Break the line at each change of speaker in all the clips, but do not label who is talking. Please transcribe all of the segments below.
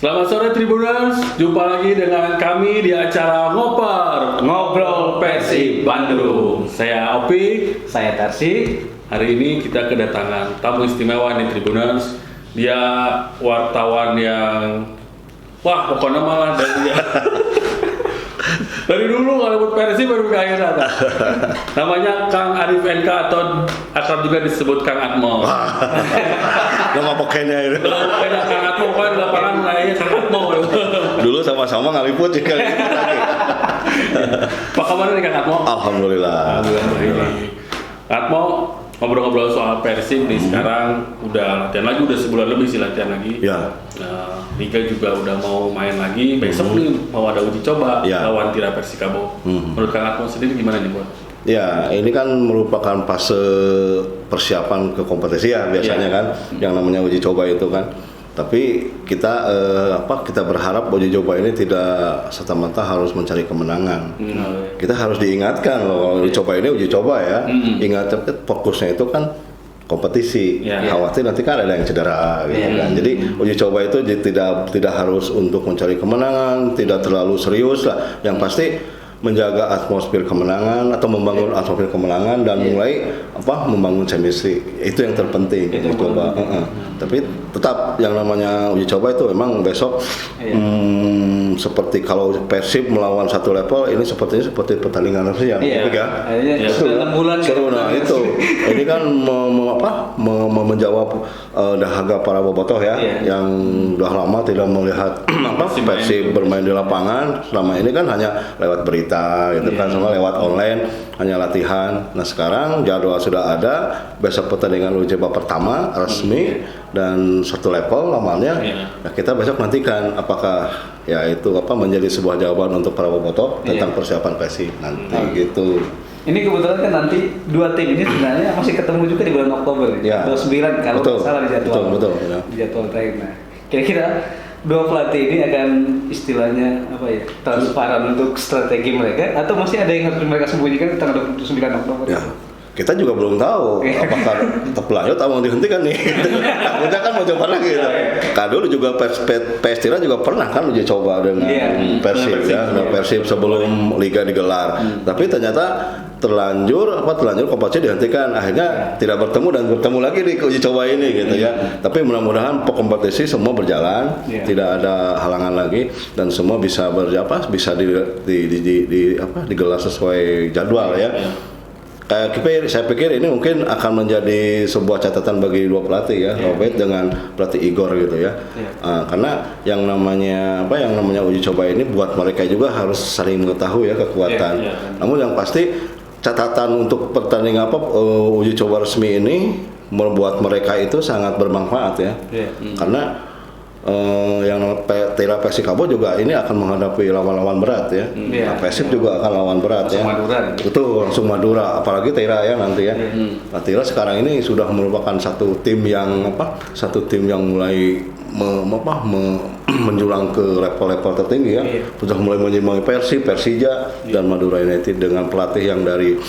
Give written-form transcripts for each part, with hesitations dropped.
Selamat sore Tribuners, jumpa lagi dengan kami di acara Ngobrol Persib Bandung. Saya Opi,
saya Tarsi.
Hari ini kita kedatangan tamu istimewa nih Tribuners. Dia wartawan yang pokoknya malah dari dulu kalau Persib baru ke akhirnya. Namanya Kang Arif NK atau akrab juga disebut Kang Atmo.
Nama pokoknya itu.
Pokoknya Kang Atmo kan di lapangan lainnya Kang Atmo.
Dulu sama-sama ngaliput juga lagi.
Apa kabar nih Kang Atmo?
Alhamdulillah.
Atmo, ngobrol-ngobrol soal Persib nih sekarang udah latihan lagi, udah sebulan lebih sih latihan lagi.
Ya.
Nah, Liga juga udah mau main lagi. Besok nih mau ada uji coba lawan Tira Persikabo. Menurut Kang Atmo sendiri gimana nih buat?
Ya, ini kan merupakan fase persiapan ke kompetisi ya biasanya kan, yang namanya uji coba itu kan. Tapi kita kita berharap uji coba ini tidak serta-merta harus mencari kemenangan. Kita harus diingatkan loh, uji coba ini uji coba ya. Ingat fokusnya itu kan kompetisi. Khawatir nanti kan ada yang cedera gitu kan. Jadi uji coba itu tidak harus untuk mencari kemenangan, tidak terlalu serius lah. Yang pasti menjaga atmosfer kemenangan atau membangun atmosfer kemenangan dan mulai membangun chemistry, itu yang terpenting uji coba. Tapi tetap yang namanya uji coba itu memang besok seperti kalau Persib melawan satu level ini seperti pertandingan resmi ya. Seru. Nah itu ini kan menjawab dahaga para bobotoh ya yang udah lama tidak melihat Persib bermain di lapangan. Selama ini kan hanya lewat berita gitu kan, sama lewat online hanya latihan. Nah sekarang jadwal sudah ada, besok pertandingan uji coba pertama resmi dan satu level lamanya. Nah kita besok nantikan apakah ya itu menjadi sebuah jawaban untuk para bobotoh tentang persiapan Persib nanti gitu.
Ini kebetulan kan nanti dua tim ini sebenarnya masih ketemu juga di bulan Oktober ya. 29 kalau tidak salah di jadwal.
Betul.
Di jadwal terakhir. Nah, kira-kira dua pelatih ini akan istilahnya transparan untuk strategi mereka atau masih ada yang harus mereka sembunyikan di tanggal 29 Oktober?
Ya. Kita juga belum tahu apakah tetap lanjut atau mau dihentikan nih. Takutnya kan mau coba lagi gitu. Dulu juga PS Tira juga pernah kan uji coba dengan Persib ya, Persib sebelum liga digelar. Tapi ternyata terlanjur kompetisi dihentikan, akhirnya tidak bertemu lagi di uji coba ini gitu ya. Tapi mudah-mudahan kompetisi semua berjalan, tidak ada halangan lagi dan semua bisa digelar sesuai jadwal ya. Saya pikir ini mungkin akan menjadi sebuah catatan bagi dua pelatih ya, Robert dengan pelatih Igor gitu ya. Karena yang namanya uji coba ini buat mereka juga harus saling mengetahui ya kekuatan. Namun yang pasti catatan untuk pertandingan uji coba resmi ini membuat mereka itu sangat bermanfaat ya. Karena yang Tira Persikabo juga ini akan menghadapi lawan-lawan berat ya. Persib juga akan lawan berat ya. Betul, langsung Madura, apalagi Tira ya nanti ya. Nah, Tira sekarang ini sudah merupakan satu tim yang mulai menjulang ke level-level tertinggi ya. Sudah mulai menyimbangi Persib, Persija dan Madura United dengan pelatih yang dari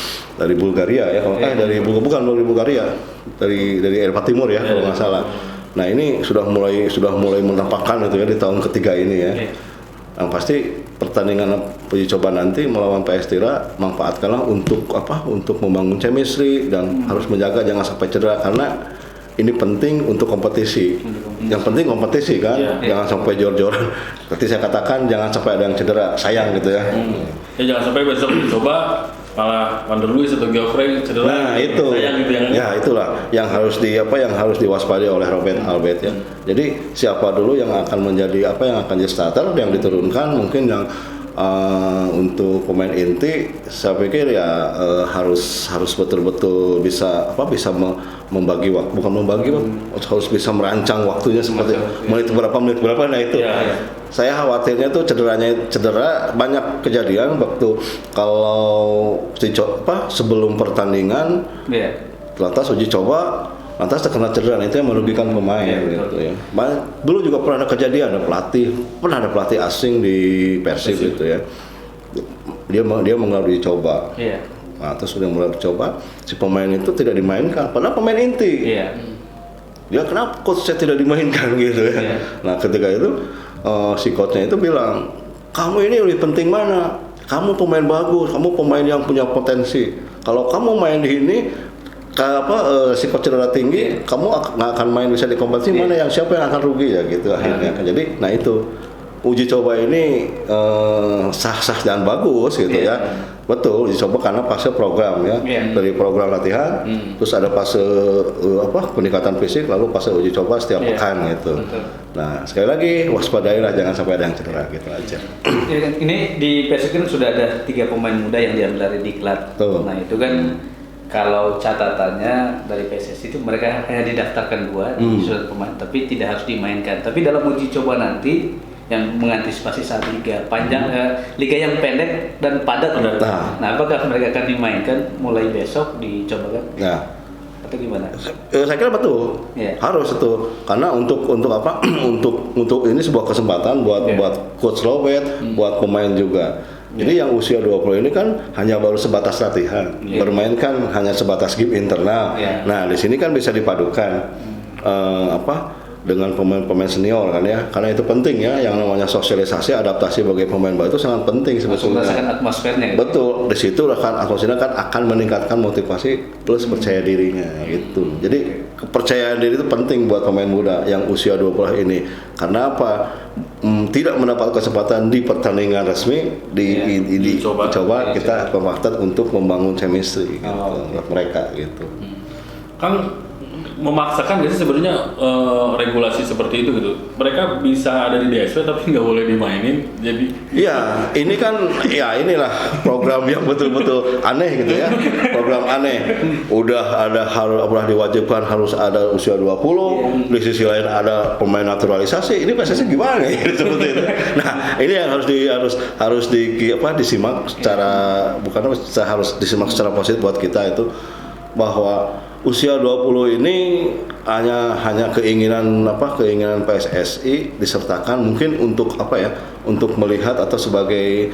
Bulgaria ya. Dari Bulgaria, dari Eropa Timur ya kalau nggak salah. Nah ini sudah mulai menampakkan itu ya di tahun ketiga ini ya. Yang pasti pertandingan uji coba nanti melawan PS Tira manfaatkanlah untuk membangun chemistry dan harus menjaga jangan sampai cedera karena ini penting untuk kompetisi. Yang penting kompetisi kan, jangan sampai jor-joran. Seperti saya katakan jangan sampai ada yang cedera, sayang gitu ya.
Jangan sampai besok dicoba malah Wander Luiz atau Geoffrey cedera.
Nah itu, ya itulah yang harus diwaspadai oleh Robert Albert ya. Jadi siapa dulu yang akan menjadi yang akan jadi starter yang diturunkan mungkin yang untuk pemain inti saya pikir ya harus betul-betul bisa membagi waktu, harus bisa merancang waktunya seperti menit berapa nah itu. Saya khawatirnya tuh cedera banyak kejadian waktu kalau sebelum pertandingan lantas uji coba lantas terkena cedera, itu yang merugikan pemain gitu ya. Dulu juga pernah ada kejadian ada pelatih asing di Persib gitu ya. Dia menggelar uji coba. Nah, terus sudah mulai coba si pemain itu tidak dimainkan padahal pemain inti. Dia kenapa coach saya tidak dimainkan gitu ya. Nah, ketika itu si coachnya itu bilang, kamu ini lebih penting mana? Kamu pemain bagus, kamu pemain yang punya potensi. Kalau kamu main di ini, si coach cedera tinggi, kamu nggak akan main bisa di kompetisi. Mana yang siapa yang akan rugi ya gitu akhirnya. Jadi, nah itu uji coba ini sah-sah dan bagus gitu ya. Betul, uji coba karena fase program ya. Dari program latihan, terus ada fase peningkatan fisik, lalu fase uji coba setiap pekan gitu.
Betul.
Nah, sekali lagi waspadailah jangan sampai ada yang cedera gitu aja.
Ini di PSIS kan sudah ada 3 pemain muda yang diambil dari Diklat.
Tuh.
Nah itu kan kalau catatannya dari PSSI itu mereka hanya didaftarkan di surat pemain, tapi tidak harus dimainkan. Tapi dalam uji coba nanti yang mengantisipasi saat liga panjang, liga yang pendek dan padat. Nah, apakah mereka akan dimainkan mulai besok dicobakan?
Nah,
atau gimana?
Saya kira betul, harus itu. Karena untuk apa? untuk ini sebuah kesempatan buat coach Robert, buat pemain juga. Jadi yang usia 20 ini kan hanya baru sebatas latihan, bermain kan hanya sebatas game internal. Nah, di sini kan bisa dipadukan dengan pemain-pemain senior kan ya, karena itu penting ya, yang namanya sosialisasi, adaptasi bagi pemain baru itu sangat penting sebetulnya.
Merasakan atmosfernya.
Betul, di situ atmosfernya kan akan meningkatkan motivasi plus percaya dirinya gitu. Jadi kepercayaan diri itu penting buat pemain muda yang usia 20 ini. Karena apa? Tidak mendapat kesempatan di pertandingan resmi coba kita bermaksud untuk membangun chemistry gitu, buat mereka gitu.
Kan memaksakan sih sebenarnya regulasi seperti itu gitu. Mereka bisa ada di DSW tapi nggak boleh dimainin. Jadi
iya, ini kan ya inilah program yang betul-betul aneh gitu ya. Program aneh. Udah diwajibkan harus ada usia 20, di sisi lain ada pemain naturalisasi. Ini PSSI gimana ya seperti itu. Nah, ini yang harus disimak harus disimak secara positif buat kita itu, bahwa usia 20 ini hanya keinginan PSSI disertakan mungkin untuk untuk melihat atau sebagai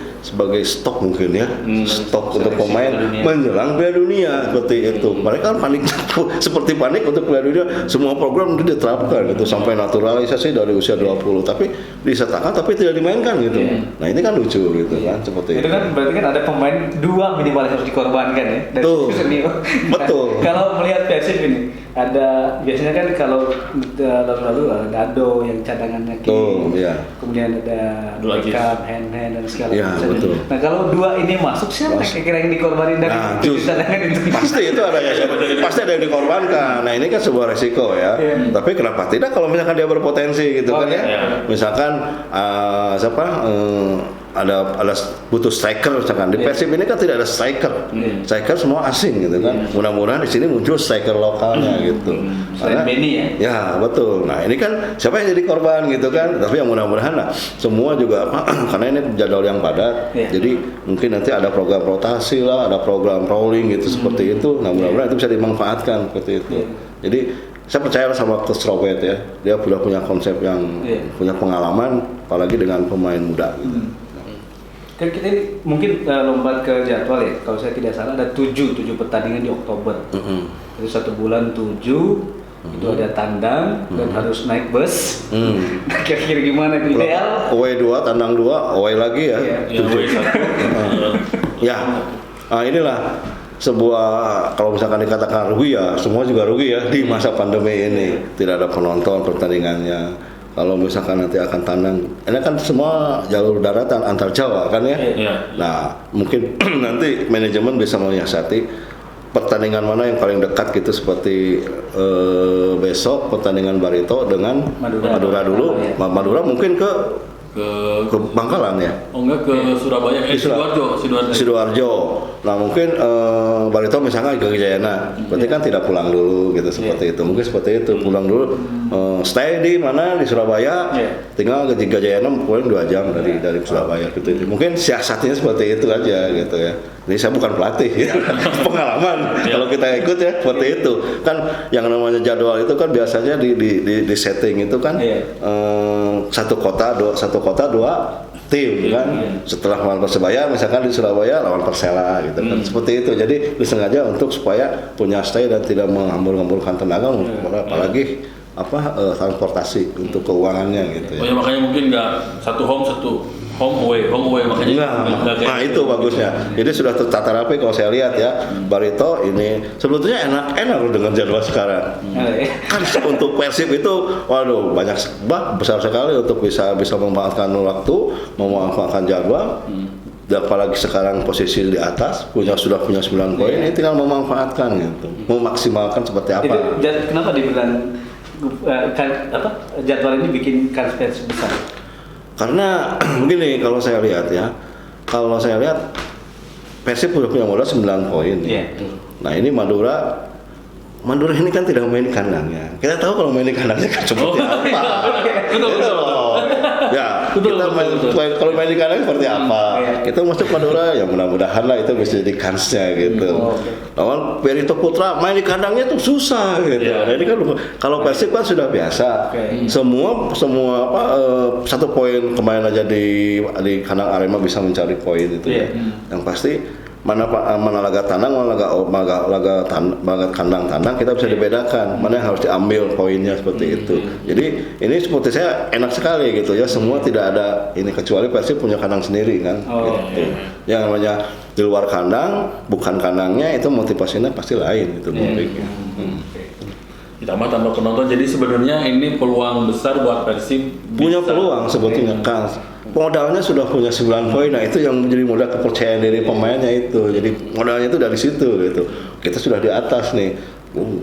stok mungkin ya, stok untuk pemain menjelang Piala Dunia seperti itu. Mereka kan panik seperti panik untuk Piala Dunia, semua program itu diterapkan gitu sampai naturalisasi dari usia 20 tapi disertakan tapi tidak dimainkan gitu. Nah, ini kan lucu gitu kan seperti itu.
Itu kan berarti kan ada pemain 2 minimal yang harus dikorbankan ya dari senior.
Betul.
Kalau melihat Persib ini ada biasanya kan kalau lalu Dado yang cadangannya kemudian ada Beckham, Hand dan segala macam. Nah, kalau 2 ini masuk siapa kira-kira yang dikorbanin dari cadangan itu?
Pasti ada yang dikorbankan. Nah, ini kan sebuah resiko ya. Tapi kenapa tidak kalau misalkan dia berpotensi gitu kan ya? Misalkan ada butuh striker misalkan di Persib ini kan tidak ada striker, striker semua asing gitu kan. Mudah-mudahan di sini muncul striker lokalnya gitu.
Selain Benny ya?
Ya betul. Nah, ini kan siapa yang jadi korban gitu kan? Tapi yang mudah-mudahan semua juga karena ini jadwal yang padat, jadi mungkin nanti ada program rotasi lah, ada program rolling gitu seperti itu. Nah, mudah-mudahan itu bisa dimanfaatkan seperti itu. Jadi saya percaya sama Coach Robert ya, dia sudah punya konsep yang punya pengalaman, apalagi dengan pemain muda gitu.
Kan kita ini mungkin lompat ke jadwal ya, kalau saya tidak salah ada 7 pertandingan di Oktober. Itu 1 bulan 7, itu ada tandang dan harus naik bus. Kira-kira gimana itu ideal?
Away 2, tandang 2, away lagi ya.
away 1.
Ya, nah inilah sebuah, kalau misalkan dikatakan rugi ya, semua juga rugi ya di masa pandemi ini. Tidak ada penonton pertandingannya. Kalau misalkan nanti akan tandang, ini kan semua jalur daratan antar Jawa kan ya. Nah, mungkin nanti manajemen bisa menyiasati pertandingan mana yang paling dekat gitu, seperti besok pertandingan Barito dengan Madura dulu. Madura mungkin ke Bangkalan ya?
Oh enggak, ke Surabaya,
Sidoarjo. Nah, mungkin Barito misalnya ke Gajayana, berarti kan tidak pulang dulu gitu seperti itu. Mungkin seperti itu, pulang dulu, stay di mana di Surabaya, tinggal ke Gajayana pulang 2 jam dari Surabaya gitu. Mungkin siasatnya seperti itu aja gitu ya. Ini saya bukan pelatih ya. Pengalaman kalau kita ikut ya seperti itu. Kan yang namanya jadwal itu kan biasanya di setting itu kan satu kota 2 tim kan. Setelah lawan Persebaya misalkan di Surabaya lawan Persela gitu kan. Seperti itu. Jadi disengaja untuk supaya punya stay dan tidak menghambur-hamburkan tenaga, apalagi transportasi untuk keuangannya gitu ya.
Oh ya, makanya mungkin nggak satu home away makanya nggak kayak
Nah itu bagusnya. Jadi sudah tertata rapi kalau saya lihat ya. Barito ini sebetulnya enak loh dengan jadwal sekarang. Kan untuk Persib itu, waduh besar sekali untuk bisa memanfaatkan waktu, memanfaatkan jadwal. Dan apalagi sekarang posisi di atas sudah punya 9 poin, ini tinggal memanfaatkan gitu, memaksimalkan seperti apa.
Itu kenapa dibilang jadwal ini bikin kans Persib besar?
Karena begini kalau saya lihat Persib sudah punya modal 9 poin. Nah ini Madura ini kan tidak main di kandangnya. Kita tahu kalau main di kandangnya kan seperti apa.
Betul.
Ya,
Betul.
kalau main di kandang seperti apa. Kita masuk Madura ya mudah-mudahan lah itu bisa jadi kansnya gitu. Lawan Barito Putra main di kandangnya tuh susah gitu. Nah ini kan kalau Persib kan sudah biasa. Semua satu poin kemarin aja di kandang Arema bisa mencari poin itu ya. Yang pasti mana laga tandang, laga kandang kita bisa dibedakan mana yang harus diambil poinnya seperti itu. Jadi ini seperti saya enak sekali gitu ya, semua tidak ada ini kecuali Persib punya kandang sendiri kan. Gitu. Yang namanya di luar kandang bukan kandangnya itu motivasinya pasti lain itu
Ditambah tambah penonton, jadi sebenarnya ini peluang besar buat Persib.
Punya peluang sebetulnya kan. Modalnya sudah punya 9 poin, nah itu yang menjadi modal kepercayaan diri pemainnya itu. Jadi modalnya itu dari situ gitu. Kita sudah di atas nih.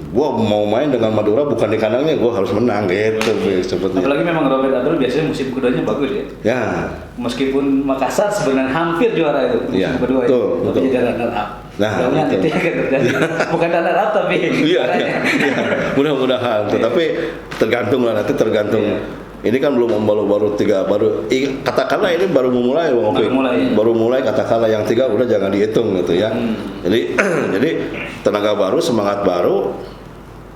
Gua mau main dengan Madura bukan di kandangnya, gua harus menang gitu sebetulnya.
Apalagi memang Robert Abel biasanya musim keduanya bagus ya.
Ya.
Meskipun Makassar sebenarnya hampir juara itu musim kedua itu, tapi jadi runner up.
Nah,
nanti akan terjadi. Bukan runner up tapi
mudah-mudahan. Tetapi tergantung. Ini kan belum katakanlah ini baru memulai Bang Opik. Baru mulai katakanlah yang 3 udah jangan dihitung gitu ya. Jadi tenaga baru, semangat baru,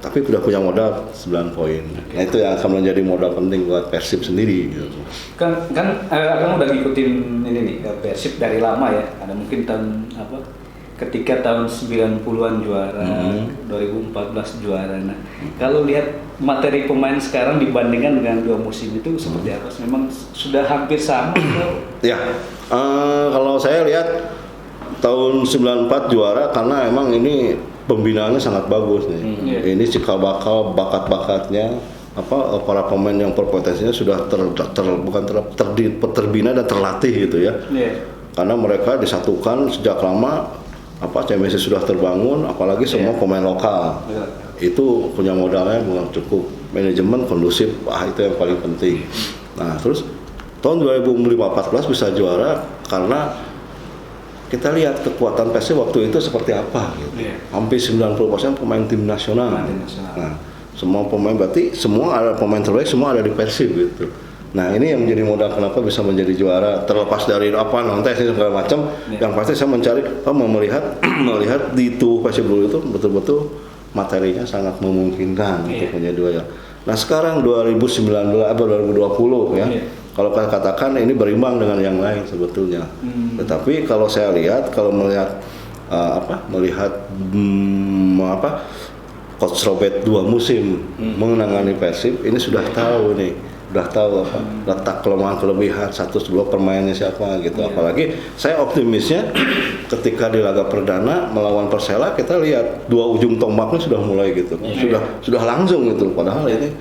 tapi sudah punya modal 9 poin. Nah itu yang akan menjadi modal penting buat Persib sendiri gitu.
Kan Akang udah ngikutin ini nih Persib dari lama ya. Ada mungkin ketika tahun 90-an juara, 2014 juara. Nah, kalau lihat materi pemain sekarang dibandingkan dengan 2 musim itu seperti apa? Memang sudah hampir sama atau?
Ya, kalau saya lihat tahun 94 juara karena emang ini pembinaannya sangat bagus nih. Ini cikal bakal bakat-bakatnya para pemain yang berpotensinya sudah terbina dan terlatih gitu ya. Karena mereka disatukan sejak lama. CMSI sudah terbangun, apalagi semua pemain lokal itu punya modalnya cukup, manajemen kondusif, itu yang paling penting. Nah terus tahun 2014 bisa juara karena kita lihat kekuatan Persib waktu itu seperti apa gitu. Hampir 90% pemain tim nasional. Nah semua pemain berarti semua ada pemain terbaik, semua ada di Persib gitu. Nah ini yang menjadi modal kenapa bisa menjadi juara, terlepas dari nontes segala macam. Yang pasti saya melihat di tubuh Persib dulu itu betul-betul materinya sangat memungkinkan untuk menjadi juara. Nah sekarang 2020 ya, kalau kita katakan ini berimbang dengan yang lain sebetulnya. Tetapi kalau saya lihat, melihat Coach Robert 2 musim menangani Persib, ini sudah tahu letak kelemahan kelebihan 1-2 permainannya siapa gitu. Apalagi saya optimisnya ketika di laga perdana melawan Persela kita lihat 2 ujung tombaknya sudah mulai gitu. Sudah langsung gitu. Padahal ini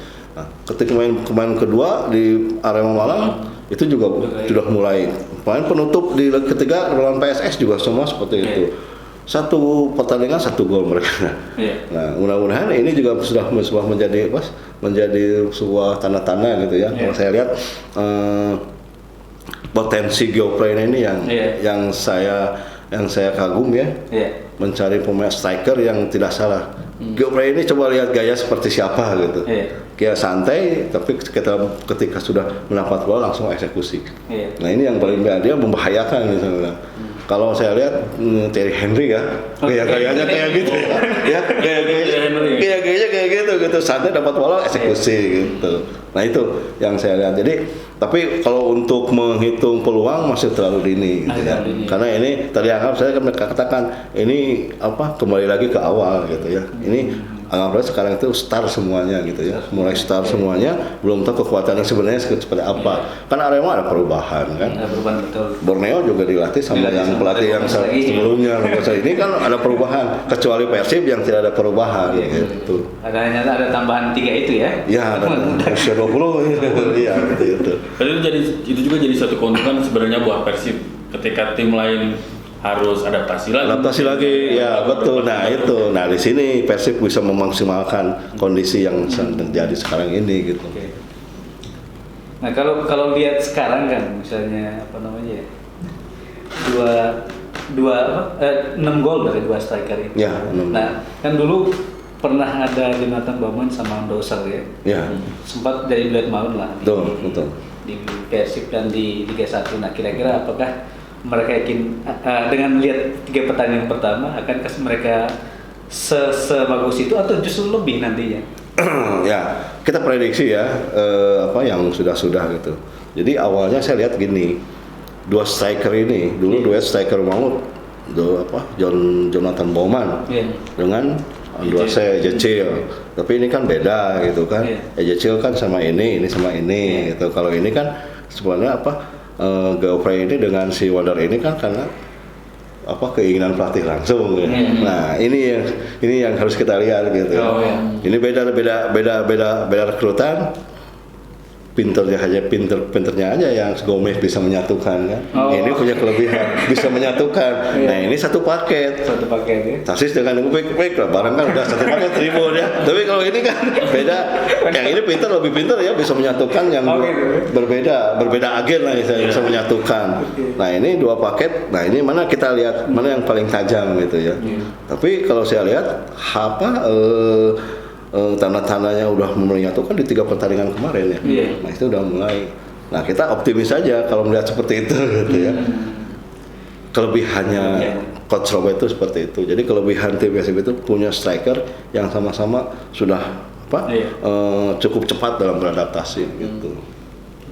ketika main kedua di Arema Malang itu juga sudah mulai. Main penutup di leg ketiga melawan PSS juga semua seperti itu. 1 pertandingan 1 gol mereka. Nah, mudah-mudahan ini juga sudah menjadi sebuah tanda-tanda gitu ya. Kalau saya lihat potensi Geoprene ini yang saya kagum ya. Mencari pemain striker yang tidak salah. Geoprene ini coba lihat gaya seperti siapa gitu. Kayak santai tapi ketika sudah mendapat bola langsung eksekusi. Nah, ini yang paling dia membahayakan gitu. Kalau saya lihat Thierry Henry ya, gayanya kayak gitu ya, gayanya kayak gitu, santai dapat bola eksekusi gitu. Nah itu yang saya lihat. Jadi, tapi kalau untuk menghitung peluang masih terlalu dini, gitu ya. Karena ini tadi anggap saya katakan ini kembali lagi ke awal gitu ya. Ini Anggaplah sekarang itu star semuanya gitu ya, mulai star semuanya, belum tahu kekuatannya sebenarnya seperti apa. Kan Arema ada perubahan kan.
Ada perubahan betul.
Borneo juga dilatih sama yang pelatih yang sebelumnya. Ini kan ada perubahan, kecuali Persib yang tidak ada perubahan gitu.
Ada tambahan 3 itu ya?
Ya, ada usia 20 iya gitu.
Jadi itu juga jadi suatu keuntungan sebenarnya buat Persib ketika tim lain harus adaptasi lagi. Ya betul. Nah itu, di sini Persib bisa memaksimalkan kondisi yang terjadi sekarang ini gitu.
Oke. Nah kalau lihat sekarang kan, misalnya apa namanya ya, 6 gol dari 2 striker itu.
Ya, 6.
Nah kan dulu pernah ada Jonathan Baumann sama Doser ya.
Ya.
Sempat jadi duet maut lah.
Betul.
Di Persib dan di Liga 1. Nah kira-kira apakah mereka yakin dengan melihat 3 pertandingan pertama akankah mereka sebagus itu atau justru lebih nantinya?
Ya, kita prediksi ya apa yang sudah gitu. Jadi awalnya saya lihat gini, 2 striker ini dulu duet striker maut, Jonathan Baumann dengan Andoise Ejecil. Tapi ini kan beda gitu kan. Ejecil kan sama ini sama ini gitu. Kalau ini kan sebenarnya Geoffrey ini dengan si Wader ini kan karena keinginan pelatih langsung ya. Nah ini yang harus kita lihat gitu. Ini beda rekrutan. Pinternya aja yang Gomez bisa menyatukan kan. Ini punya kelebihan bisa menyatukan. Nah ini satu paket ya. Tasis dengan baik barang kan udah satu paket tribun ya. Tapi kalau ini kan beda. Yang ini lebih pintar ya, bisa menyatukan yang berbeda agen lah bisa menyatukan. Nah ini 2 paket. Nah ini mana kita lihat mana yang paling tajam gitu ya. Tapi kalau saya lihat tanda-tandanya udah menyatukan di 3 pertandingan kemarin ya. Nah itu udah mulai. Nah kita optimis saja kalau melihat seperti itu gitu ya. Kelebihannya Coach Robert itu seperti itu. Jadi kelebihan tim Persib itu punya striker yang sama-sama sudah cukup cepat dalam beradaptasi gitu.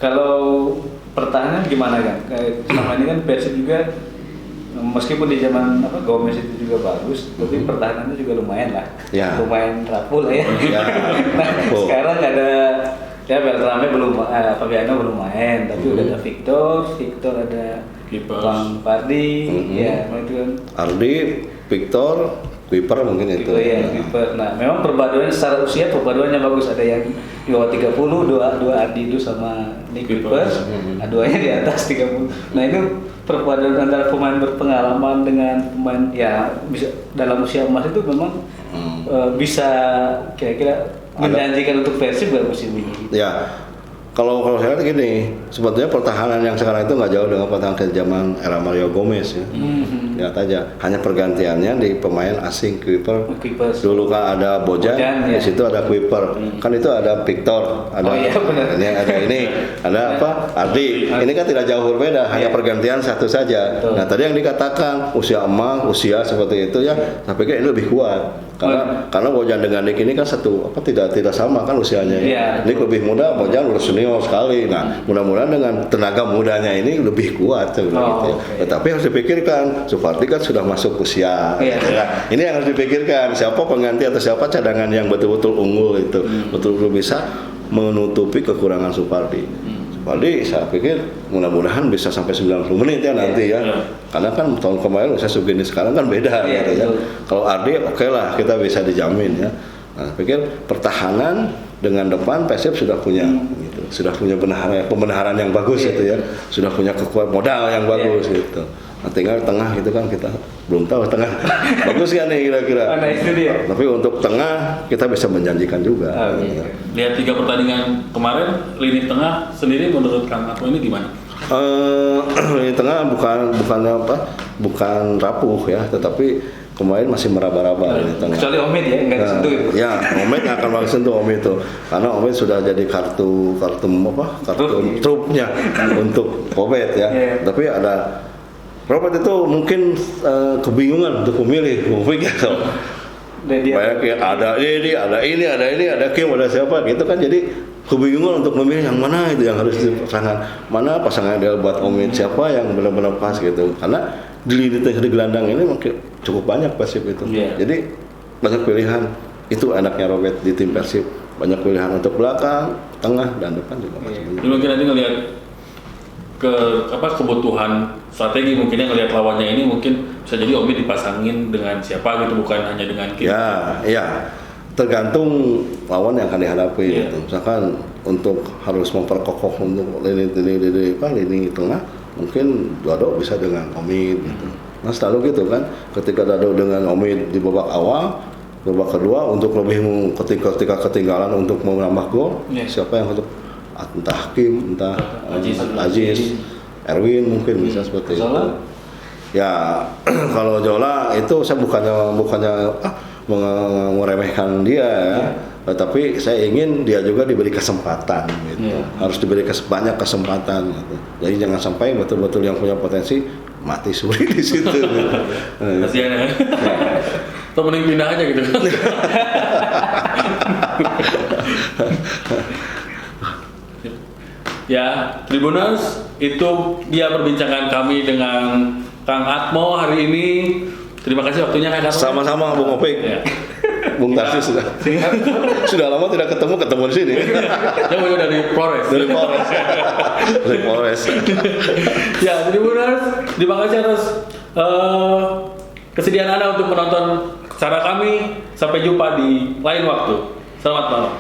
Kalau pertahanan gimana kan? Selama ini kan Persib juga meskipun di zaman Gomez itu juga bagus, tapi pertahanannya juga lumayan lah, lumayan rapuh lah ya. Nah, sekarang ada Beltrame Fabiano belum main, tapi udah ada Victor ada Bang Pardi, itu kan.
Ardi, Victor, Kuiper mungkin itu.
Kuiper. Nah, memang perpaduan secara usia perpaduannya bagus, ada yang di bawah 30, dua Ardi itu sama Nick Kuiper, duanya di atas 30. Nah itu perpaduan antara pemain berpengalaman dengan pemain bisa dalam usia emas itu memang bisa kira-kira menjanjikan untuk Persib gak musim ini?
Ya, kalau saya lihat gini, sebetulnya pertahanan yang sekarang itu nggak jauh dengan pertahanan ke zaman era Mario Gomez ya. Lihat aja, hanya pergantiannya di pemain asing Kuiper. Dulu kan ada Bojan di situ ada Kuiper. Kan itu ada Victor, ada Ardi. Ini kan tidak jauh berbeda, hanya pergantian satu saja. Nah tadi yang dikatakan usia emas, usia seperti itu ya, saya pikir ini lebih kuat. Karena Bojan dengan Nick ini kan tidak sama kan usianya. Nick lebih muda, Bojan udah senior sekali. Nah, mudah-mudahan dengan tenaga mudanya ini lebih kuat gitu ya. Tetapi harus dipikirkan, Supardi kan sudah masuk usia. Nah, ini yang harus dipikirkan, siapa pengganti atau siapa cadangan yang betul-betul unggul itu, betul-betul bisa menutupi kekurangan Supardi. Supardi saya pikir mudah-mudahan bisa sampai 90 menit ya nanti ya. Karena kan tahun kemarin saya segini sekarang kan beda gitu ya. Kalau Ardi oke lah kita bisa dijamin ya. Nah, pikir pertahanan dengan depan Persib sudah punya gitu. Sudah punya pembenaran yang bagus gitu ya. Sudah punya kekuatan modal yang bagus gitu. Nah, tinggal tengah gitu kan kita belum tahu tengah bagus kan nih kira-kira.
Nah, itu dia.
Tapi untuk tengah kita bisa menjanjikan juga. Gitu.
Lihat 3 pertandingan kemarin, lini tengah sendiri menurut Kang Atmo ini gimana?
Lini tengah bukan rapuh ya, tetapi kemarin masih meraba-raba di tengah.
Kecuali Omid ya, nggak disentuh itu.
Ya, Omid nggak akan sentuh Omid itu, karena Omid sudah jadi kartu trupnya untuk Obed ya. Tapi ada Robert itu mungkin kebingungan untuk memilih pikir banyak ya, ada Kim, ada siapa gitu kan, jadi kebingungan untuk memilih yang mana itu yang harus dipasangan, mana pasangan dia buat Omid, siapa yang benar-benar pas gitu, karena di gelandang ini mungkin cukup banyak Persib itu, jadi banyak pilihan. Itu enaknya Robert di tim Persib, banyak pilihan untuk belakang, tengah dan depan juga masih banyak.
Jadi mungkin nanti ngelihat kebutuhan strategi, mungkinnya ngelihat lawannya ini mungkin bisa jadi Omi dipasangin dengan siapa gitu, bukan hanya dengan kita.
Ya, tergantung lawan yang akan dihadapi.
Iya.
Gitu. Misalkan untuk harus memperkokoh untuk lini tengah, mungkin Dado bisa dengan Omid gitu. Nah selalu gitu kan, ketika Dado dengan Omid di babak awal, babak kedua untuk lebih ketika ketinggalan untuk menambah gol, siapa yang untuk entah Hakim, entah Aziz, Erwin mungkin bisa seperti itu. Ya kalau Jola itu saya bukannya meremehkan dia ya. Tapi saya ingin dia juga diberi kesempatan gitu. Harus diberi banyak kesempatan gitu. Jadi jangan sampai betul-betul yang punya potensi mati suri di situ gitu.
Kasihan ya. Atau mending pindah aja gitu. Ya, Tribuners, itu dia perbincangan kami dengan Kang Atmo hari ini. Terima kasih waktunya Kang Atmo.
Sama-sama Bung Opik.
Ya.
Bung Tarsis sudah lama tidak ketemu di sini.
Saya mau dari Flores.
Dari Polres.
Ya, Tribuners, terima kasih atas kesediaan Anda untuk menonton acara kami. Sampai jumpa di lain waktu. Selamat malam.